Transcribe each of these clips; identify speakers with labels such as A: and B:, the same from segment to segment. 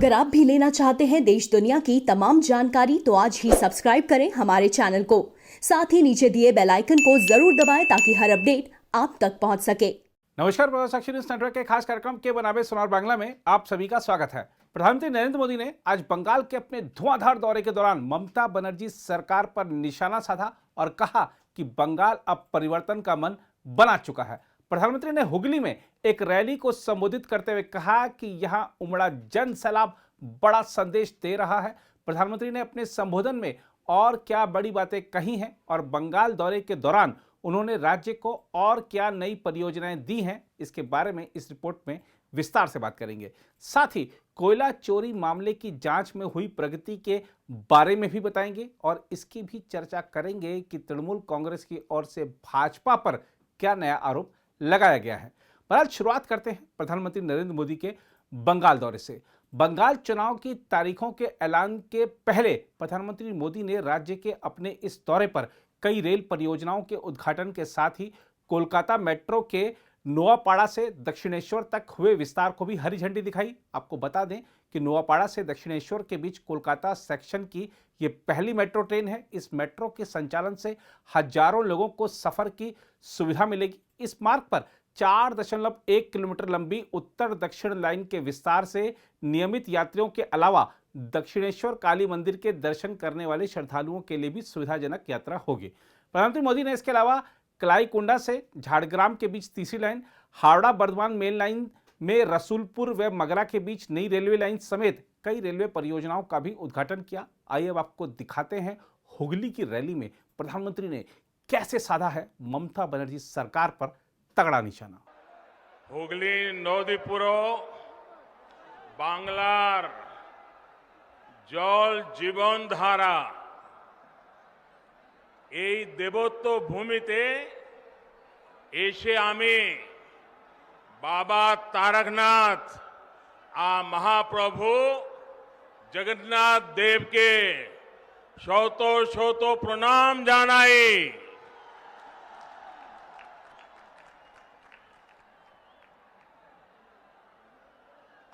A: अगर आप भी लेना चाहते हैं देश दुनिया की तमाम जानकारी तो आज ही सब्सक्राइब करें हमारे चैनल को। साथ ही नीचे दिए बेल आइकन को जरूर दबाएं ताकि हर अपडेट आप तक पहुंच सके।
B: नमस्कार, प्रजाशक्ति न्यूज नेटवर्क के खास कार्यक्रम के बनाबे सुनार बांग्ला में आप सभी का स्वागत है। प्रधानमंत्री नरेंद्र मोदी ने आज बंगाल के अपने धुआंधार दौरे के दौरान ममता बनर्जी सरकार पर निशाना साधा और कहा कि बंगाल अब परिवर्तन का मन बना चुका है। प्रधानमंत्री ने हुगली में एक रैली को संबोधित करते हुए कहा कि यहां उमड़ा जन सैलाब बड़ा संदेश दे रहा है। प्रधानमंत्री ने अपने संबोधन में और क्या बड़ी बातें कही हैं और बंगाल दौरे के दौरान उन्होंने राज्य को और क्या नई परियोजनाएं दी हैं, इसके बारे में इस रिपोर्ट में विस्तार से बात करेंगे। साथ ही कोयला चोरी मामले की जांच में हुई प्रगति के बारे में भी बताएंगे और इसकी भी चर्चा करेंगे कि तृणमूल कांग्रेस की ओर से भाजपा पर क्या नया आरोप लगाया गया है। बहरहाल शुरुआत करते हैं प्रधानमंत्री नरेंद्र मोदी के बंगाल दौरे से। बंगाल चुनाव की तारीखों के ऐलान के पहले प्रधानमंत्री मोदी ने राज्य के अपने इस दौरे पर कई रेल परियोजनाओं के उद्घाटन के साथ ही कोलकाता मेट्रो के नोआपाड़ा से दक्षिणेश्वर तक हुए विस्तार को भी हरी झंडी दिखाई। आपको बता दें कि नोआपाड़ा से दक्षिणेश्वर के बीच कोलकाता सेक्शन की ये पहली मेट्रो ट्रेन है। इस मेट्रो के संचालन से हजारों लोगों को सफर की सुविधा मिलेगी। इस मार्ग पर 4.1 किलोमीटर लंबी उत्तर दक्षिण लाइन के विस्तार से नियमित यात्रियों के अलावा दक्षिणेश्वर काली मंदिर के दर्शन करने वाले श्रद्धालुओं के लिए भी सुविधाजनक यात्रा होगी। प्रधानमंत्री मोदी ने इसके अलावा कलाईकुंडा से झाड़ग्राम के बीच तीसरी line, Howrah Bardhaman main line में रसूलपुर व मगरा के बीच नई रेलवे लाइन समेत कई रेलवे परियोजनाओं का भी उद्घाटन किया। आइए अब आपको दिखाते हैं हुगली की रैली में प्रधानमंत्री ने कैसे साधा है ममता बनर्जी सरकार पर तगड़ा निशाना।
C: হুগলি নদীপুরো বাংলার জল জীবন ধারা এই দেবত্ব ভূমিতে এসে আমি বাবা তারকনাথ মহাপ্রভু জগন্নাথ দেবকে শত শত প্রণাম জানাই।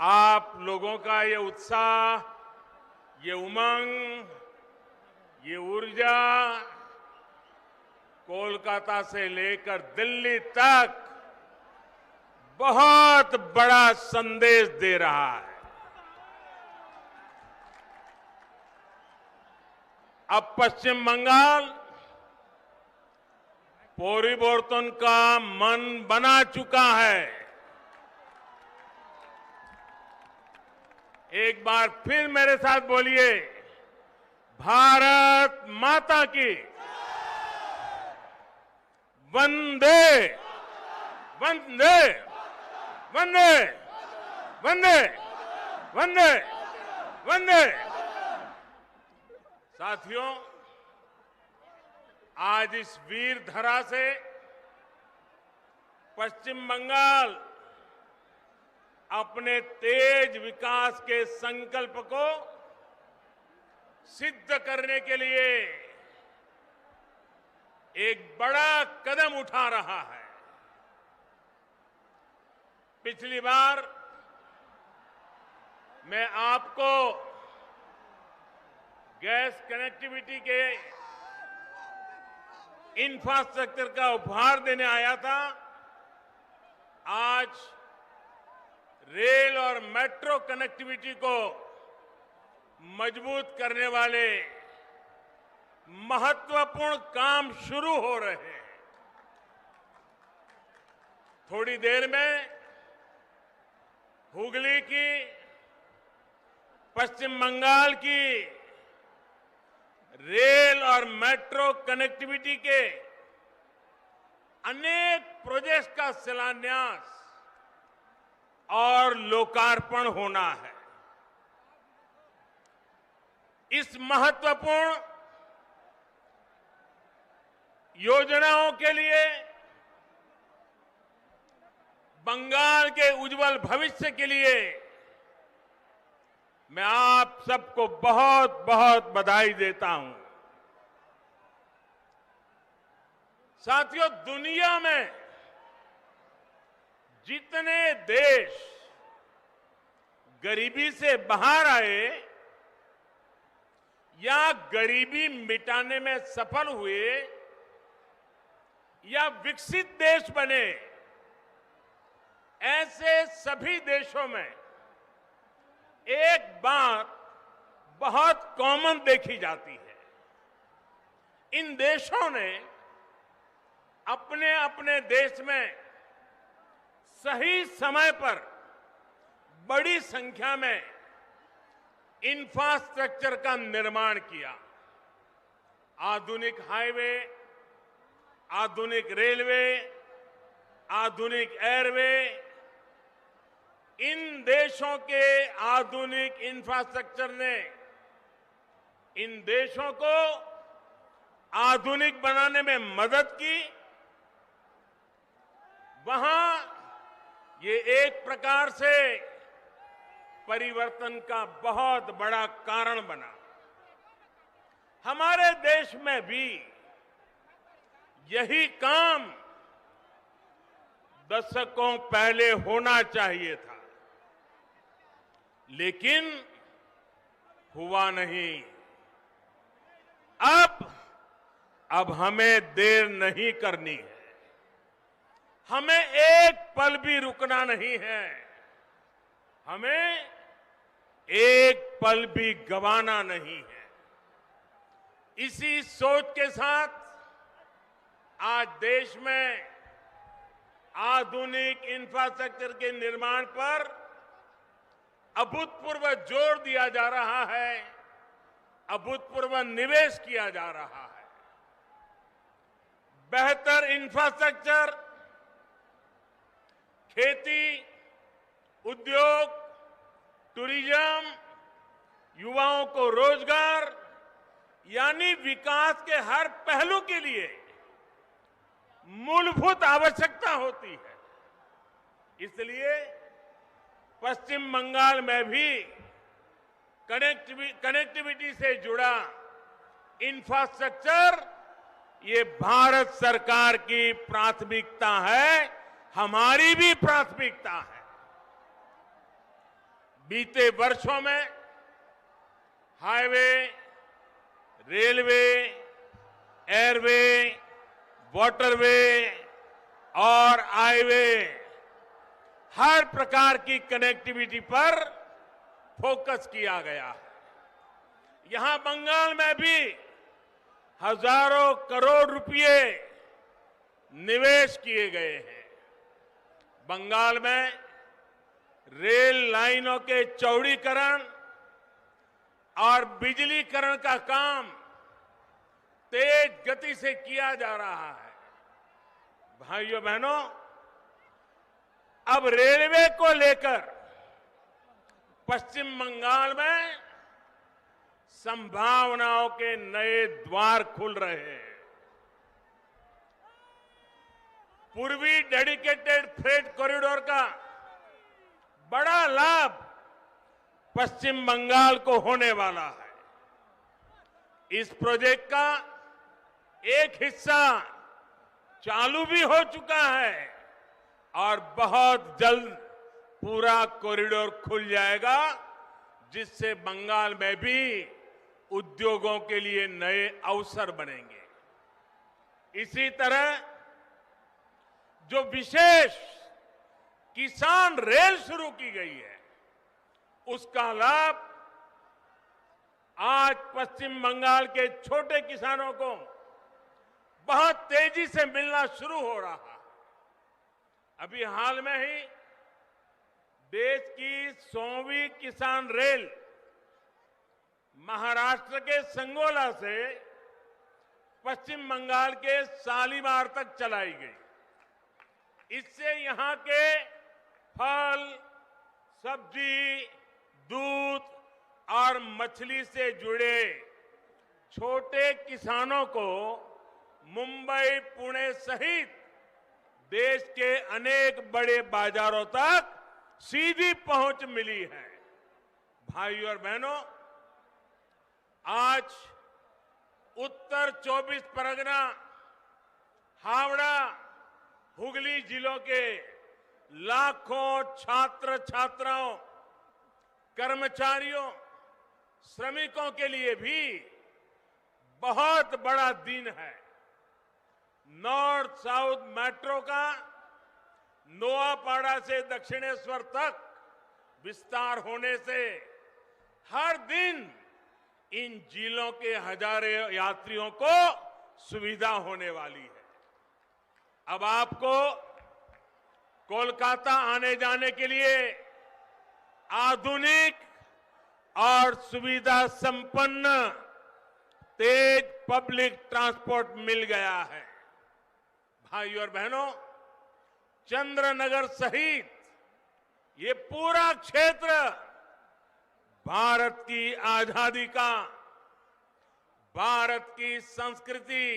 C: आप लोगों का ये उत्साह, ये उमंग, ये ऊर्जा कोलकाता से लेकर दिल्ली तक बहुत बड़ा संदेश दे रहा है। अब पश्चिम बंगाल परिवर्तन का मन बना चुका है। एक बार फिर मेरे साथ बोलिए, भारत माता की वंदे वंदे वंदे वंदे वंदे वंदे। साथियों, आज इस वीर धरा से पश्चिम बंगाल अपने तेज विकास के संकल्प को सिद्ध करने के लिए एक बड़ा कदम उठा रहा है। पिछली बार मैं आपको गैस कनेक्टिविटी के इंफ्रास्ट्रक्चर का उपहार देने आया था। आज रेल और मेट्रो कनेक्टिविटी को मजबूत करने वाले महत्वपूर्ण काम शुरू हो रहे हैं। थोड़ी देर में हुगली की, पश्चिम बंगाल की रेल और मेट्रो कनेक्टिविटी के अनेक प्रोजेक्ट्स का शिलान्यास और लोकार्पण होना है। इस महत्वपूर्ण योजनाओं के लिए, बंगाल के उज्जवल भविष्य के लिए मैं आप सबको बहुत बहुत बधाई देता हूं। साथियों, दुनिया में जितने देश गरीबी से बाहर आए या गरीबी मिटाने में सफल हुए या विकसित देश बने, ऐसे सभी देशों में एक बात बहुत कॉमन देखी जाती है। इन देशों ने अपने अपने देश में सही समय पर बड़ी संख्या में इंफ्रास्ट्रक्चर का निर्माण किया। आधुनिक हाईवे, आधुनिक रेलवे, आधुनिक एयरवे, इन देशों के आधुनिक इंफ्रास्ट्रक्चर ने इन देशों को आधुनिक बनाने में मदद की। वहां ये एक प्रकार से परिवर्तन का बहुत बड़ा कारण बना। हमारे देश में भी यही काम दशकों पहले होना चाहिए था, लेकिन हुआ नहीं। अब हमें देर नहीं करनी है, हमें एक पल भी रुकना नहीं है, हमें एक पल भी गंवाना नहीं है। इसी सोच के साथ आज देश में आधुनिक इंफ्रास्ट्रक्चर के निर्माण पर अभूतपूर्व जोर दिया जा रहा है, अभूतपूर्व निवेश किया जा रहा है। बेहतर इंफ्रास्ट्रक्चर, खेती, उद्योग, टूरिज्म, युवाओं को रोजगार, यानी विकास के हर पहलू के लिए मूलभूत आवश्यकता होती है। इसलिए पश्चिम बंगाल में भी कनेक्टिविटी से जुड़ा इंफ्रास्ट्रक्चर ये भारत सरकार की प्राथमिकता है, हमारी भी प्राथमिकता है। बीते वर्षों में हाईवे, रेलवे, एयरवे, वाटरवे और आईवे, हर प्रकार की कनेक्टिविटी पर फोकस किया गया है। यहां बंगाल में भी हजारों करोड़ रुपए निवेश किए गए हैं। बंगाल में रेल लाइनों के चौड़ीकरण और बिजलीकरण का काम तेज गति से किया जा रहा है। भाइयों बहनों, अब रेलवे को लेकर पश्चिम बंगाल में संभावनाओं के नए द्वार खुल रहे हैं। पूर्वी डेडिकेटेड फ्रेट कॉरिडोर का बड़ा लाभ पश्चिम बंगाल को होने वाला है। इस प्रोजेक्ट का एक हिस्सा चालू भी हो चुका है और बहुत जल्द पूरा कॉरिडोर खुल जाएगा, जिससे बंगाल में भी उद्योगों के लिए नए अवसर बनेंगे। इसी तरह जो विशेष किसान रेल शुरू की गई है, उसका लाभ आज पश्चिम बंगाल के छोटे किसानों को बहुत तेजी से मिलना शुरू हो रहा है। अभी हाल में ही देश की 100वीं किसान रेल महाराष्ट्र के संगोला से पश्चिम बंगाल के शालीमार तक चलाई गई। इससे यहां के फल, सब्जी, दूध और मछली से जुड़े छोटे किसानों को मुंबई, पुणे सहित देश के अनेक बड़े बाजारों तक सीधी पहुंच मिली है। भाइयों और बहनों, आज उत्तर 24 परगना, हावड़ा, हुगली जिलों के लाखों छात्र छात्राओं कर्मचारियों, श्रमिकों के लिए भी बहुत बड़ा दिन है। नॉर्थ साउथ मेट्रो का नोआपाड़ा से दक्षिणेश्वर तक विस्तार होने से हर दिन इन जिलों के हजारों यात्रियों को सुविधा होने वाली है। अब आपको कोलकाता आने जाने के लिए आधुनिक और सुविधा संपन्न तेज पब्लिक ट्रांसपोर्ट मिल गया है। भाइयों और बहनों, चंद्रनगर सहित ये पूरा क्षेत्र भारत की आजादी का, भारत की संस्कृति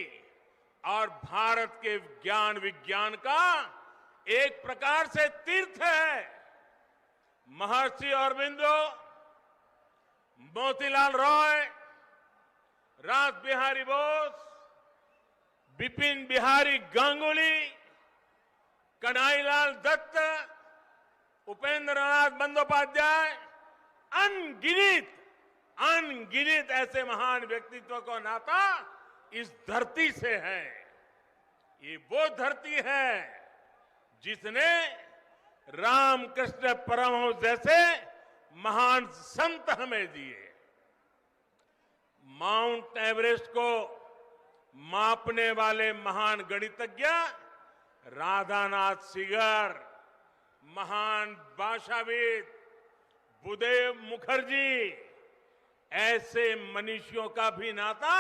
C: और भारत के ज्ञान विज्ञान का एक प्रकार से तीर्थ है। महर्षि अरबिंदो, मोतीलाल रॉय, रास बिहारी बोस, बिपिन बिहारी गांगुली, कन्हैयालाल दत्त, उपेंद्र नाथ बंदोपाध्याय, अनगिनत ऐसे महान व्यक्तित्व को नाता इस धरती से है। ये वो धरती है जिसने रामकृष्ण परमहंस जैसे महान संत हमें दिए। माउंट एवरेस्ट को मापने वाले महान गणितज्ञ राधानाथ सिगर, महान भाषाविद बुद्धदेव मुखर्जी, ऐसे मनुष्यों का भी नाता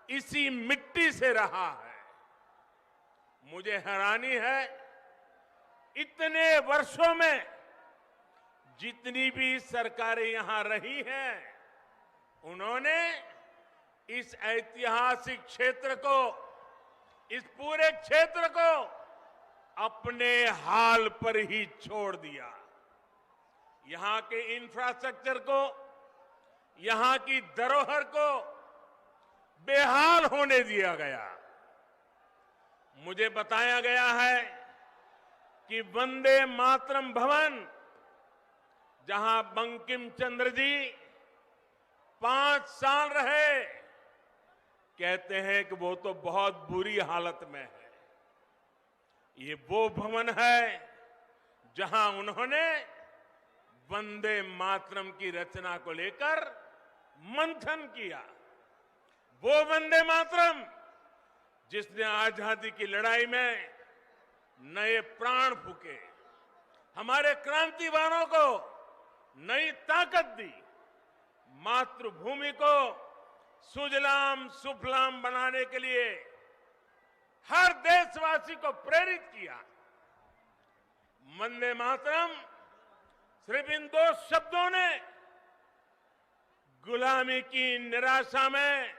C: इसी मिट्टी से रहा है। मुझे हैरानी है, इतने वर्षों में जितनी भी सरकारें यहां रही हैं, उन्होंने इस ऐतिहासिक क्षेत्र को, इस पूरे क्षेत्र को अपने हाल पर ही छोड़ दिया। यहां के इंफ्रास्ट्रक्चर को, यहां की धरोहर को बेहाल होने दिया गया। मुझे बताया गया है कि वंदे मातरम भवन, जहां बंकिम चंद्र जी 5 साल रहे, कहते हैं कि वो तो बहुत बुरी हालत में है। ये वो भवन है जहां उन्होंने वंदे मातरम की रचना को लेकर मंथन किया। वो वंदे मातरम जिसने आजादी की लड़ाई में नए प्राण फूके, हमारे क्रांतिवानों को नई ताकत दी, मातृभूमि को सुजलाम सुफलाम बनाने के लिए हर देशवासी को प्रेरित किया। वंदे मातरम सिर्फ इन 2 शब्दों ने गुलामी की निराशा में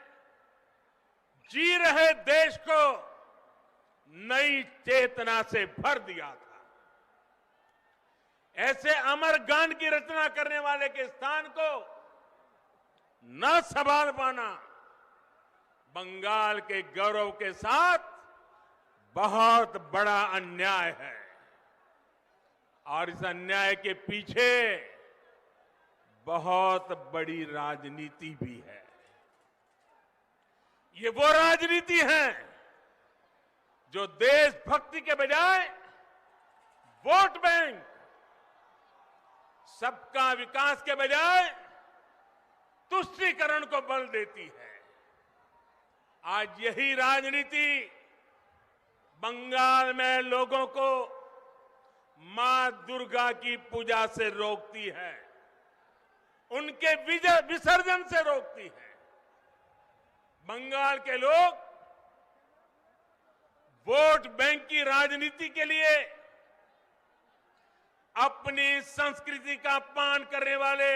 C: जी रहे देश को नई चेतना से भर दिया था। ऐसे अमर गान की रचना करने वाले के स्थान को न संभाल पाना बंगाल के गौरव के साथ बहुत बड़ा अन्याय है, और इस अन्याय के पीछे बहुत बड़ी राजनीति भी है। ये वो राजनीति है जो देशभक्ति के बजाय वोट बैंक, सबका विकास के बजाय तुष्टीकरण को बल देती है। आज यही राजनीति बंगाल में लोगों को मां दुर्गा की पूजा से रोकती है, उनके विसर्जन से रोकती है। बंगाल के लोग वोट बैंक की राजनीति के लिए अपनी संस्कृति का अपमान करने वाले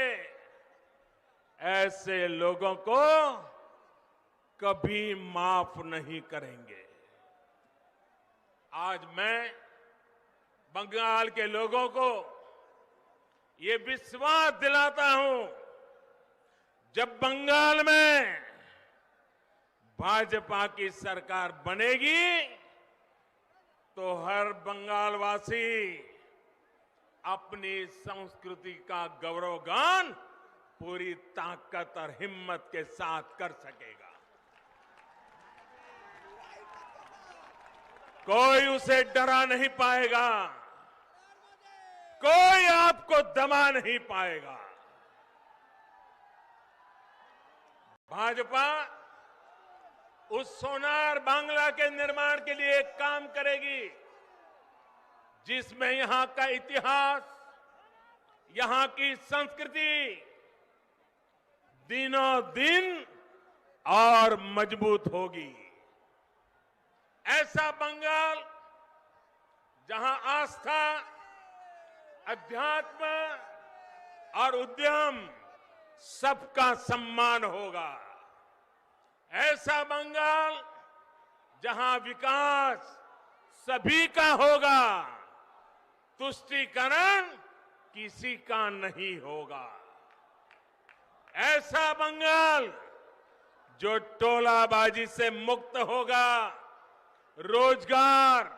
C: ऐसे लोगों को कभी माफ नहीं करेंगे। आज मैं बंगाल के लोगों को ये विश्वास दिलाता हूं, जब बंगाल में भाजपा की सरकार बनेगी तो हर बंगालवासी अपनी संस्कृति का गौरवगान पूरी ताकत और हिम्मत के साथ कर सकेगा। कोई उसे डरा नहीं पाएगा, कोई आपको दबा नहीं पाएगा। भाजपा उस सोनार बांग्ला के निर्माण के लिए एक काम करेगी जिसमें यहां का इतिहास, यहां की संस्कृति दिनों दिन और मजबूत होगी। ऐसा बंगाल जहां आस्था, अध्यात्म और उद्यम सबका सम्मान होगा। ऐसा बंगाल जहां विकास सभी का होगा, तुष्टीकरण किसी का नहीं होगा। ऐसा बंगाल जो टोलाबाजी से मुक्त होगा, रोजगार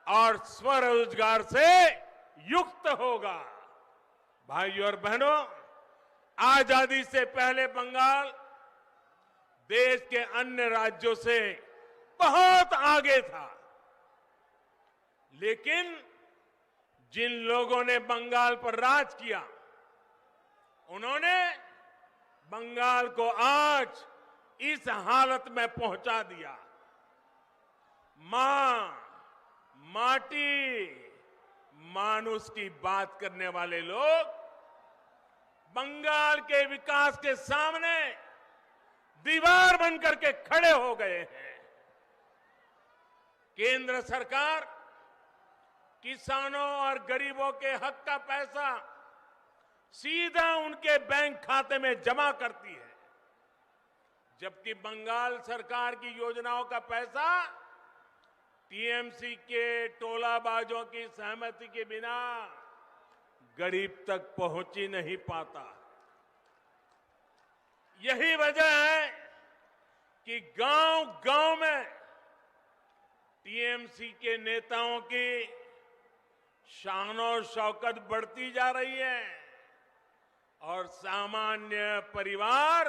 C: और स्वरोजगार से युक्त होगा। भाइयों और बहनों, आजादी से पहले बंगाल देश के अन्य राज्यों से बहुत आगे था, लेकिन जिन लोगों ने बंगाल पर राज किया, उन्होंने बंगाल को आज इस हालत में पहुंचा दिया। मां, माटी, मानुष की बात करने वाले लोग बंगाल के विकास के सामने दीवार बनकर के खड़े हो गए हैं। केंद्र सरकार किसानों और गरीबों के हक का पैसा सीधा उनके बैंक खाते में जमा करती है, जबकि बंगाल सरकार की योजनाओं का पैसा टीएमसी के टोलाबाजों की सहमति के बिना गरीब तक पहुंच ही नहीं पाता। यही वजह है कि गांव-गांव में टीएमसी के नेताओं की शान और शौकत बढ़ती जा रही है और सामान्य परिवार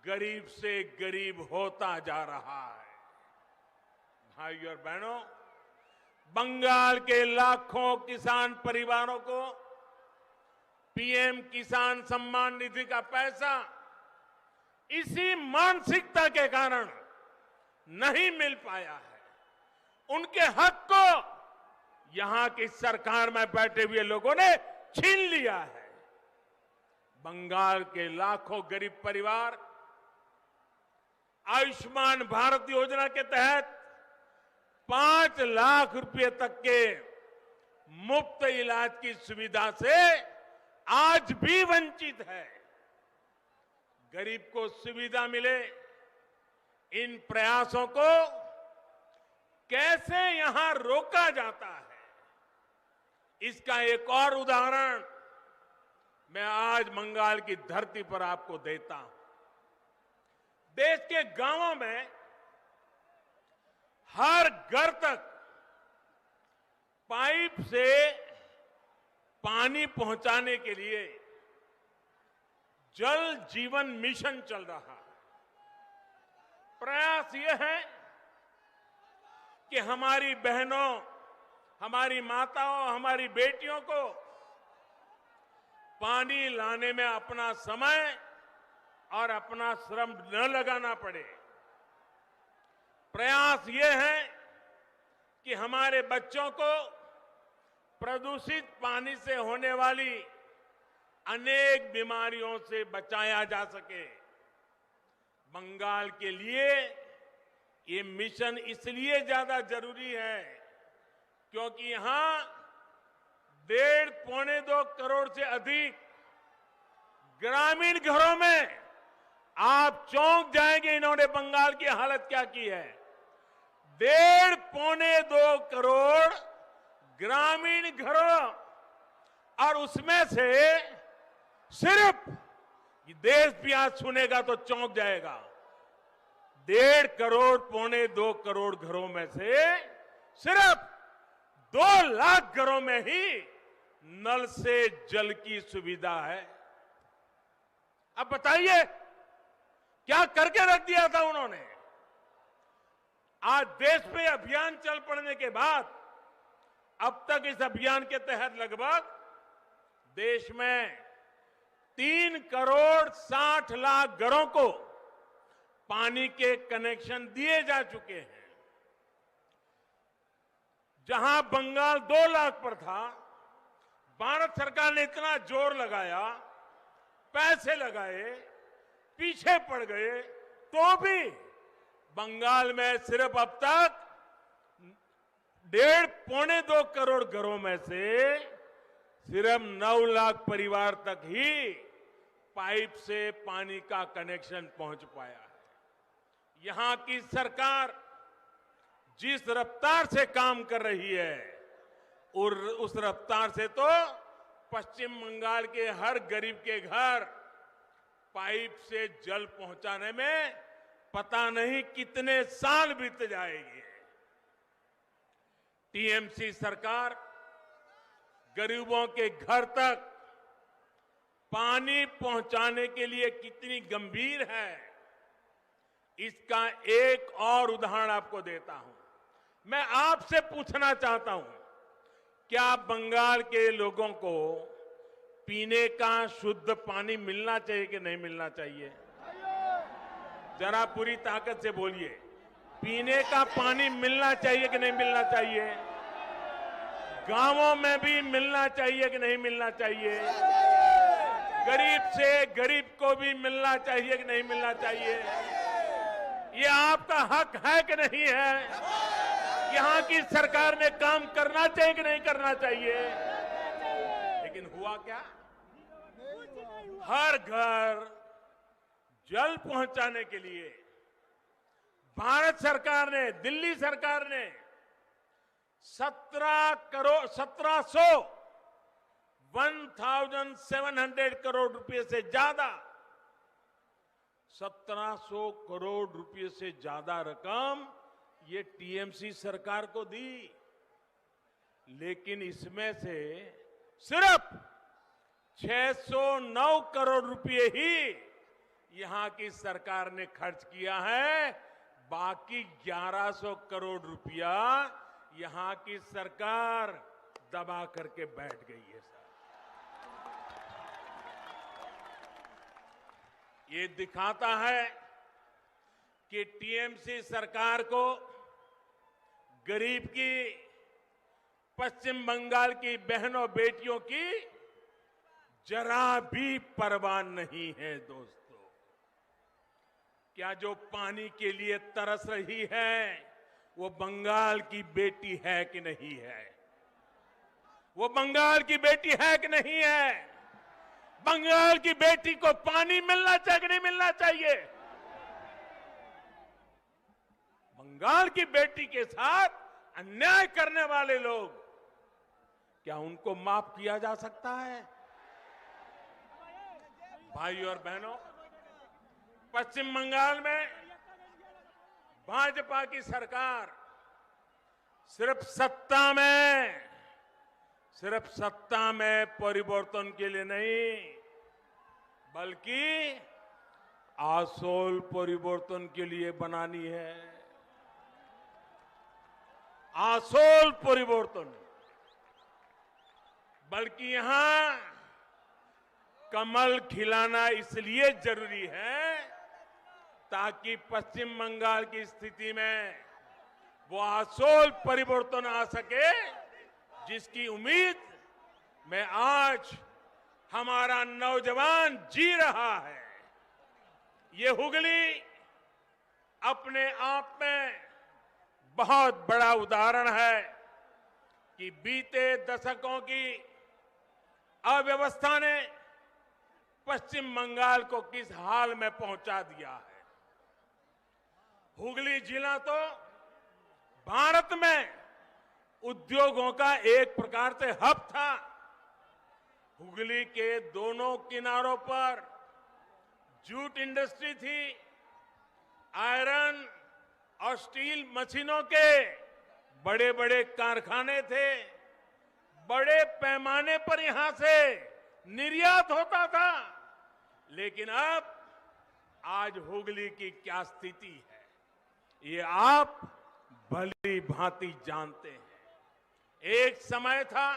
C: गरीब से गरीब होता जा रहा है। भाइयों और बहनों, बंगाल के लाखों किसान परिवारों को पीएम किसान सम्मान निधि का पैसा इसी मानसिकता के कारण नहीं मिल पाया है। उनके हक को यहां की सरकार में बैठे हुए लोगों ने छीन लिया है। बंगाल के लाखों गरीब परिवार आयुष्मान भारत योजना के तहत 5 लाख रुपए तक के मुफ्त इलाज की सुविधा से आज भी वंचित है। गरीब को सुविधा मिले, इन प्रयासों को कैसे यहां रोका जाता है, इसका एक और उदाहरण मैं आज बंगाल की धरती पर आपको देता हूं। देश के गांवों में हर घर तक पाइप से पानी पहुंचाने के लिए जल जीवन मिशन चल रहा है। प्रयास यह है कि हमारी बहनों, हमारी माताओं, हमारी बेटियों को पानी लाने में अपना समय और अपना श्रम न लगाना पड़े। प्रयास ये है कि हमारे बच्चों को प्रदूषित पानी से होने वाली अनेक बीमारियों से बचाया जा सके। बंगाल के लिए ये मिशन इसलिए ज्यादा जरूरी है क्योंकि यहां 1.5-2 करोड़ से अधिक ग्रामीण घरों में आप चौंक जाएंगे इन्होंने बंगाल की हालत क्या की है। 1.5-2 करोड़ ग्रामीण घरों, और उसमें से सिर्फ देश भी आज सुनेगा तो चौंक जाएगा। 1.5-2 करोड़ घरों में से सिर्फ 2 लाख घरों में ही नल से जल की सुविधा है। अब बताइए क्या करके रख दिया था उन्होंने। आज देश में अभियान चल पड़ने के बाद अब तक इस अभियान के तहत लगभग देश में 3 करोड़ 60 लाख घरों को पानी के कनेक्शन दिए जा चुके हैं। जहां बंगाल 2 लाख पर था, भारत सरकार ने इतना जोर लगाया, पैसे लगाए, पीछे पड़ गए, तो भी बंगाल में सिर्फ अब तक 1.5-2 करोड़ घरों में से सिर्फ 9 लाख परिवार तक ही पाइप से पानी का कनेक्शन पहुंच पाया है। यहां की सरकार जिस रफ्तार से काम कर रही है और उस रफ्तार से तो पश्चिम बंगाल के हर गरीब के घर पाइप से जल पहुंचाने में पता नहीं कितने साल बीत जाएंगे। टीएमसी सरकार गरीबों के घर तक पानी पहुंचाने के लिए कितनी गंभीर है, इसका एक और उदाहरण आपको देता हूं। मैं आपसे पूछना चाहता हूं, क्या बंगाल के लोगों को पीने का शुद्ध पानी मिलना चाहिए कि नहीं मिलना चाहिए? जरा पूरी ताकत से बोलिए, पीने का पानी मिलना चाहिए कि नहीं मिलना चाहिए? गांवों में भी मिलना चाहिए कि नहीं मिलना चाहिए? गरीब से गरीब को भी मिलना चाहिए कि नहीं मिलना चाहिए? ये आपका हक है कि नहीं है? यहां की सरकार ने काम करना चाहिए कि नहीं करना चाहिए? लेकिन हुआ क्या? हर घर जल पहुंचाने के लिए भारत सरकार ने, दिल्ली सरकार ने 1700 करोड़ रुपए से ज्यादा 1700 करोड़ रुपए से ज्यादा रकम ये टीएमसी सरकार को दी। लेकिन इसमें से सिर्फ 609 करोड़ रुपए ही यहां की सरकार ने खर्च किया है। बाकी 1100 करोड़ रुपया यहां की सरकार दबा करके बैठ गई है। सर, ये दिखाता है कि टीएमसी सरकार को गरीब की, पश्चिम बंगाल की बहनों बेटियों की जरा भी परवाह नहीं है। दोस्तों, क्या जो पानी के लिए तरस रही है वो बंगाल की बेटी है कि नहीं है? वो बंगाल की बेटी है कि नहीं है? बंगाल की बेटी को पानी मिलना चाहिए कि नहीं मिलना चाहिए? बंगाल की बेटी के साथ अन्याय करने वाले लोग, क्या उनको माफ किया जा सकता है? भाई और बहनों, पश्चिम बंगाल में भाजपा की सरकार सिर्फ सत्ता में परिवर्तन के लिए नहीं, बल्कि आसोल परिवर्तन के लिए बनानी है। आसोल परिवर्तन, बल्कि यहां कमल खिलाना इसलिए जरूरी है ताकि पश्चिम बंगाल की स्थिति में वो आसोल परिवर्तन आ सके, जिसकी उम्मीद में आज हमारा नौजवान जी रहा है। ये हुगली अपने आप में बहुत बड़ा उदाहरण है कि बीते दशकों की अव्यवस्था ने पश्चिम बंगाल को किस हाल में पहुंचा दिया है। हुगली जिला तो भारत में उद्योगों का एक प्रकार से हब था। हुगली के दोनों किनारों पर जूट इंडस्ट्री थी, आयरन और स्टील मशीनों के बड़े बड़े कारखाने थे, बड़े पैमाने पर यहां से निर्यात होता था। लेकिन अब आज हुगली की क्या स्थिति है, ये आप भली भांति जानते हैं। एक समय था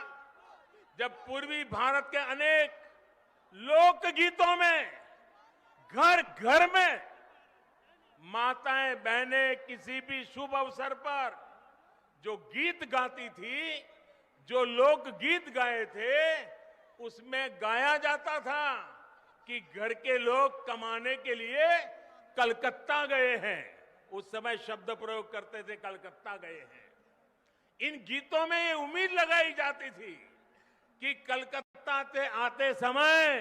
C: जब पूर्वी भारत के अनेक लोकगीतों में घर घर में माताएं बहनें किसी भी शुभ अवसर पर जो गीत गाती थी, जो लोकगीत गाए थे, उसमें गाया जाता था कि घर के लोग कमाने के लिए कलकत्ता गए हैं। उस समय शब्द प्रयोग करते थे, कलकत्ता गए हैं। इन गीतों में ये उम्मीद लगाई जाती थी कि कलकत्ता से आते समय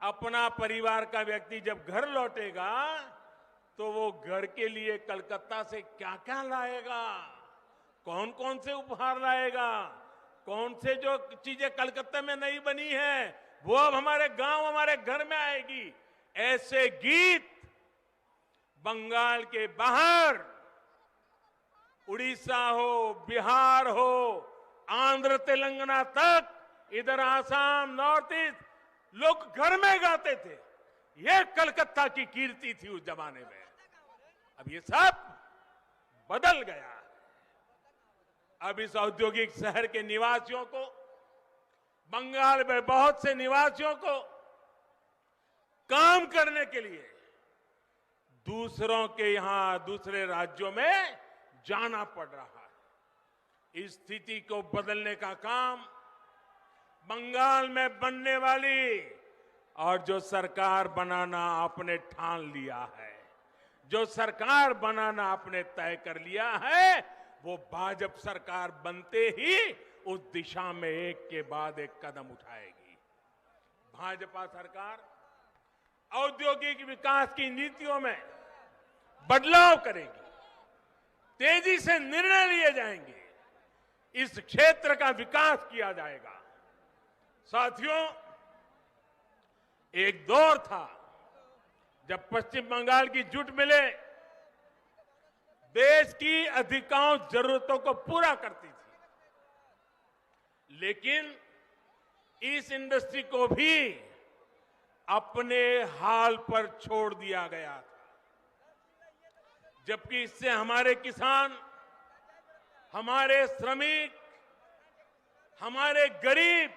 C: अपना परिवार का व्यक्ति जब घर लौटेगा तो वो घर के लिए कलकत्ता से क्या क्या लाएगा, कौन कौन से उपहार लाएगा, कौन से जो चीजें कलकत्ता में नहीं बनी है वो अब हमारे गांव, हमारे घर में आएगी। ऐसे गीत बंगाल के बाहर, उड़ीसा हो, बिहार हो, आंध्र तेलंगाना तक, इधर आसाम, नॉर्थ ईस्ट, लोग घर में गाते थे। ये कलकत्ता की कीर्ति थी उस जमाने में। अब ये सब बदल गया है। अब इस औद्योगिक शहर के निवासियों को, बंगाल में बहुत से निवासियों को काम करने के लिए दूसरों के यहां, दूसरे राज्यों में जाना पड़ रहा है। इस स्थिति को बदलने का काम बंगाल में बनने वाली और जो सरकार बनाना आपने ठान लिया है, जो सरकार बनाना आपने तय कर लिया है, वो भाजपा सरकार बनते ही उस दिशा में एक के बाद एक कदम उठाएगी। भाजपा सरकार औद्योगिक विकास की नीतियों में बदलाव करेगी, तेजी से निर्णय लिए जाएंगे, इस क्षेत्र का विकास किया जाएगा। साथियों, एक दौर था जब पश्चिम बंगाल की जुट मिले देश की अधिकांश जरूरतों को पूरा करती थी, लेकिन इस इंडस्ट्री को भी अपने हाल पर छोड़ दिया गया था। जबकि इससे हमारे किसान, हमारे श्रमिक, हमारे गरीब,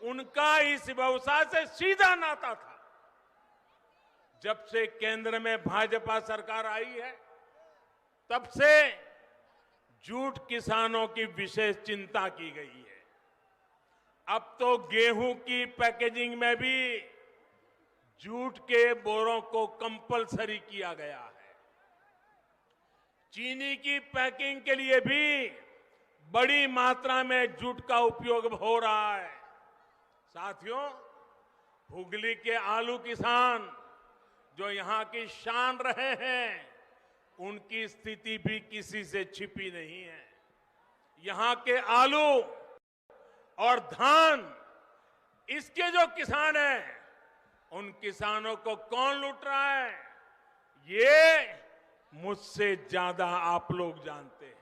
C: उनका इस व्यवसाय से सीधा नाता था। जब से केंद्र में भाजपा सरकार आई है, तब से जूट किसानों की विशेष चिंता की गई है। अब तो गेहूं की पैकेजिंग में भी जूट के बोरों को कंपलसरी किया गया है। चीनी की पैकिंग के लिए भी बड़ी मात्रा में जूट का उपयोग हो रहा है। साथियों, हुगली के आलू किसान जो यहां की शान रहे हैं, उनकी स्थिति भी किसी से छिपी नहीं है। यहां के आलू और धान, इसके जो किसान हैं, उन किसानों को कौन लूट रहा है, ये मुझसे ज्यादा आप लोग जानते हैं।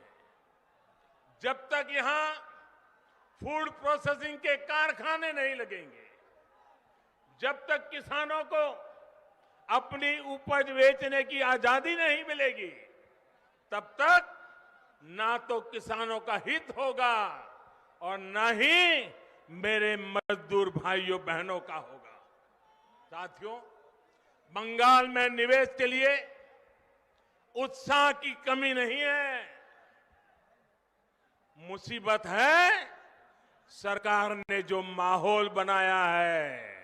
C: जब तक यहां फूड प्रोसेसिंग के कारखाने नहीं लगेंगे, जब तक किसानों को अपनी उपज बेचने की आजादी नहीं मिलेगी, तब तक ना तो किसानों का हित होगा और ना ही मेरे मजदूर भाइयों बहनों का होगा। साथियों, बंगाल में निवेश के लिए उत्साह की कमी नहीं है। मुसीबत है सरकार ने जो माहौल बनाया है,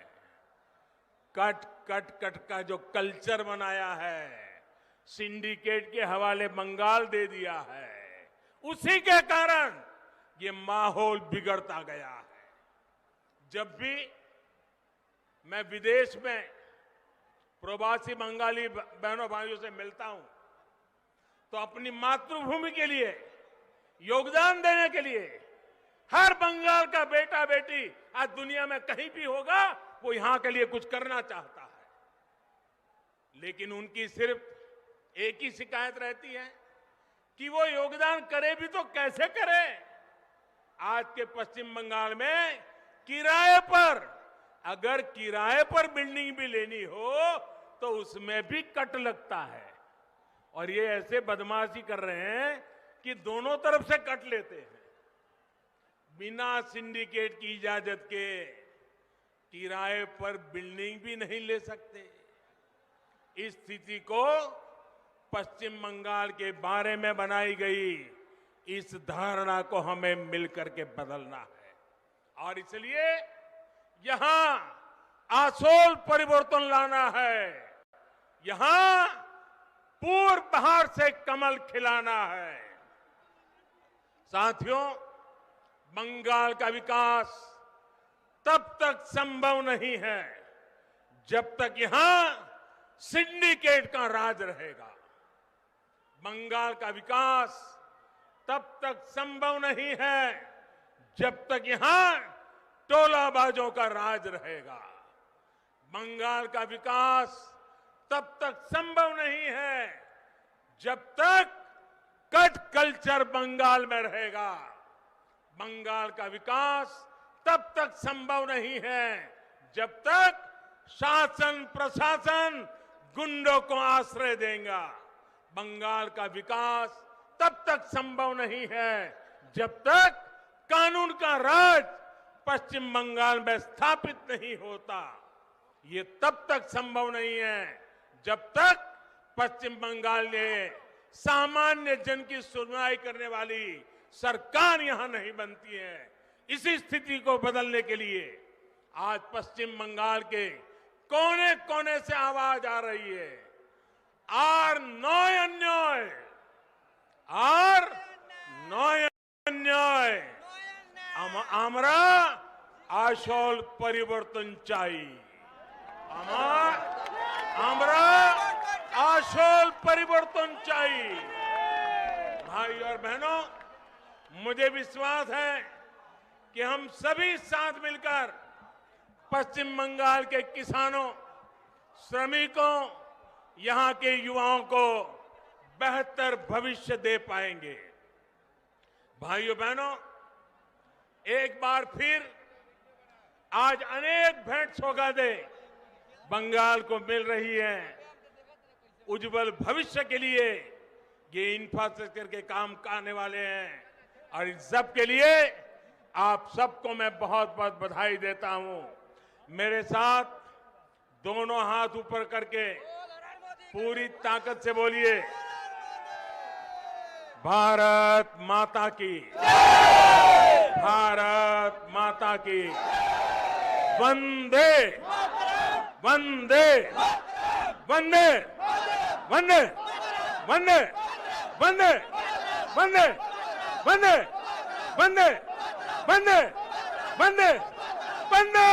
C: कट कट कट का जो कल्चर बनाया है, सिंडिकेट के हवाले बंगाल दे दिया है, उसी के कारण ये माहौल बिगड़ता गया है। जब भी मैं विदेश में प्रवासी बंगाली बहनों भाइयों से मिलता हूं, तो अपनी मातृभूमि के लिए योगदान देने के लिए हर बंगाल का बेटा बेटी आज दुनिया में कहीं भी होगा, वो यहां के लिए कुछ करना चाहता है। लेकिन उनकी सिर्फ एक ही शिकायत रहती है कि वो योगदान करे भी तो कैसे करे। आज के पश्चिम बंगाल में किराए पर, अगर किराए पर बिल्डिंग भी लेनी हो तो उसमें भी कट लगता है। और ये ऐसे बदमाशी कर रहे हैं कि दोनों तरफ से कट लेते हैं। बिना सिंडिकेट की इजाजत के किराए पर बिल्डिंग भी नहीं ले सकते। इस स्थिति को पश्चिम बंगाल के बारे में बनाई गई इस धारणा को हमें मिलकर के बदलना है। और इसलिए यहां आसोल परिवर्तन लाना है। यहां पूर्व बहार से कमल खिलाना है। साथियों, बंगाल का विकास तब तक संभव नहीं है जब तक यहां सिंडिकेट का राज रहेगा। बंगाल का विकास तब तक संभव नहीं है जब तक यहां टोलाबाजों का राज रहेगा। बंगाल का विकास तब तक संभव नहीं है जब तक कट कल्चर बंगाल में रहेगा। बंगाल का विकास तब तक संभव नहीं है जब तक शासन प्रशासन गुंडों को आश्रय देगा। बंगाल का विकास तब तक संभव नहीं है जब तक कानून का राज पश्चिम बंगाल में स्थापित नहीं होता। ये तब तक संभव नहीं है जब तक पश्चिम बंगाल में सामान्य जन की सुनवाई करने वाली सरकार यहां नहीं बनती है। इसी स्थिति को बदलने के लिए आज पश्चिम बंगाल के कोने कोने से आवाज आ रही है। আর নয় অন্যায়, আর নয় অন্যায়, আমরা আসল পরিবর্তন চাই। আমরা আসল পরিবর্তन चाहिए। भाई और बहनों, मुझे विश्वास है कि हम सभी साथ मिलकर पश्चिम बंगाल के किसानों, श्रमिकों, यहां के युवाओं को बेहतर भविष्य दे पाएंगे। भाइयों बहनों, एक बार फिर आज अनेक भेंट सौगातें बंगाल को मिल रही है। उज्जवल भविष्य के लिए ये इंफ्रास्ट्रक्चर के काम आने वाले हैं और इन सब के लिए आप सबको मैं बहुत बहुत बधाई देता हूं। मेरे साथ दोनों हाथ ऊपर करके पूरी ताकत से बोलिए, भारत माता की, भारत माता की, वंदे वंदे वंदे वंदे वंदे वंदे वंदे वंदे वंदे वंदे वंदे वंदे।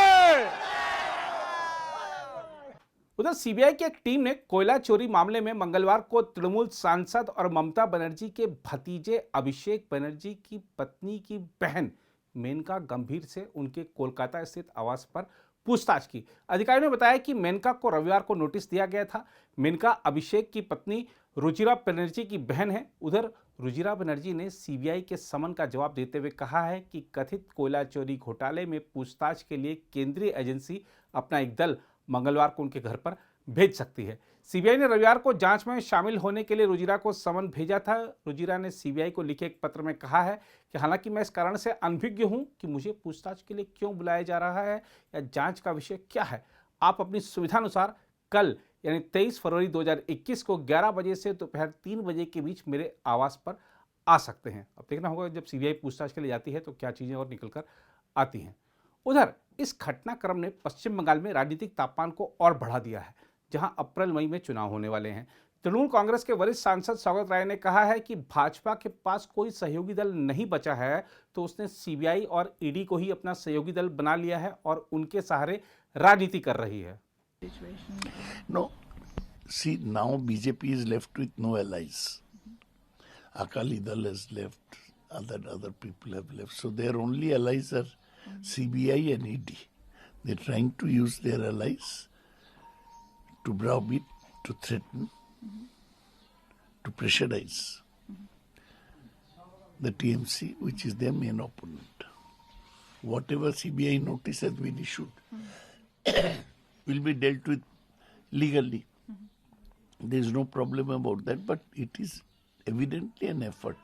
B: उधर सीबीआई की एक टीम ने कोयला चोरी मामले में मंगलवार को तृणमूल सांसद और ममता बनर्जी के भतीजे अभिषेक बनर्जी की पत्नी की बहन मेनका गंभीर से उनके कोलकाता स्थित आवास पर पूछताछ की। अधिकारियों ने बताया कि मेनका को रविवार को नोटिस दिया गया था। मेनका अभिषेक की पत्नी रुचिरा बनर्जी की बहन है। उधर रुचिरा बनर्जी ने सीबीआई के समन का जवाब देते हुए कहा है कि कथित कोयला चोरी घोटाले में पूछताछ के लिए केंद्रीय एजेंसी अपना एक दल मंगलवार को उनके घर पर भेज सकती है। सीबीआई ने रविवार को जांच में शामिल होने के लिए रुचिरा को समन भेजा था। रुचिरा ने सीबीआई को लिखे एक पत्र में कहा है कि हालांकि मैं इस कारण से अनभिज्ञ हूं कि मुझे पूछताछ के लिए क्यों बुलाया जा रहा है या जांच का विषय क्या है। आप अपनी सुविधानुसार कल यानी 23 फरवरी 2021 को 11 बजे से दोपहर 3 बजे के बीच मेरे आवास पर आ सकते हैं। अब देखना होगा जब सीबीआई पूछताछ के लिए जाती है तो क्या चीज़ें और निकल कर आती हैं। उधर इस घटनाक्रम ने पश्चिम बंगाल में राजनीतिक तापमान को और बढ़ा दिया है, जहां अप्रैल मई में चुनाव होने वाले हैं। तृणमूल कांग्रेस के वरिष्ठ सांसद सौगत राय ने कहा है कि भाजपा के पास कोई सहयोगी दल नहीं बचा है तो उसने सीबीआई और ईडी को ही अपना सहयोगी दल बना लिया है और उनके सहारे राजनीति कर रही है।
D: No, see now BJP is left with no allies. Akali Dal has left, other people have left. So their only allies are CBI and ED. They're trying to use their allies to browbeat, to threaten, to pressurize. the TMC, which is their main opponent. Whatever CBI notice has been issued will be dealt with legally. There is no problem about that, but it is evidently an effort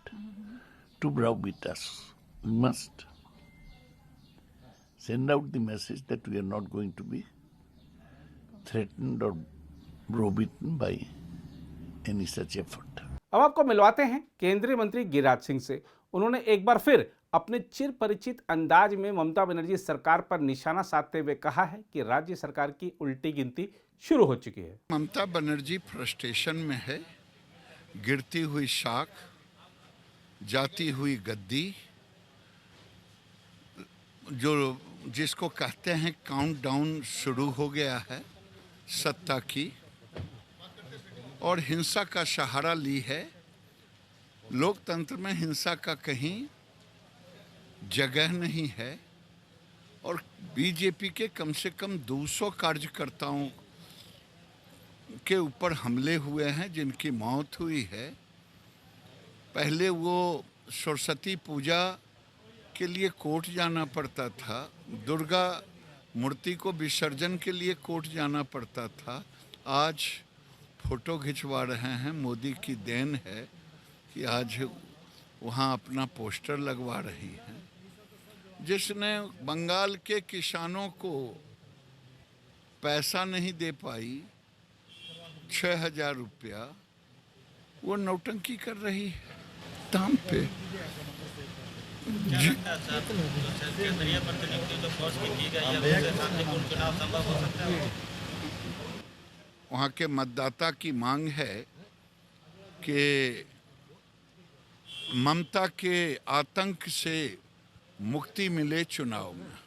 D: to browbeat us. We must send out the message that we are not going to be threatened or browbeaten by any such effort.
B: अब आपको मिलवाते हैं केंद्रीय मंत्री गिरिराज सिंह से। उन्होंने एक बार फिर अपने चिर परिचित अंदाज में ममता बनर्जी सरकार पर निशाना साधते हुए कहा है कि राज्य सरकार की उल्टी गिनती शुरू हो चुकी है।
E: ममता बनर्जी फ्रस्ट्रेशन में है। गिरती हुई शाख, जाती हुई गद्दी, जो जिसको कहते हैं काउंटडाउन शुरू हो गया है सत्ता की, और हिंसा का सहारा ली है। लोकतंत्र में हिंसा का कहीं जगह नहीं है, और बीजेपी के कम से कम 200 कार्यकर्ताओं के ऊपर हमले हुए हैं जिनकी मौत हुई है। पहले वो सरस्वती पूजा के लिए कोर्ट जाना पड़ता था, दुर्गा मूर्ति को विसर्जन के लिए कोर्ट जाना पड़ता था। आज फोटो खिंचवा रहे हैं। मोदी की देन है कि आज वहाँ अपना पोस्टर लगवा रही है। जिसने बंगाल के किसानों को पैसा नहीं दे पाई, 6,000 रुपया, वो नौटंकी कर रही है दाम पे। वहाँ के मतदाता की मांग है कि ममता के आतंक से मुक्ति मिले चुनाव में।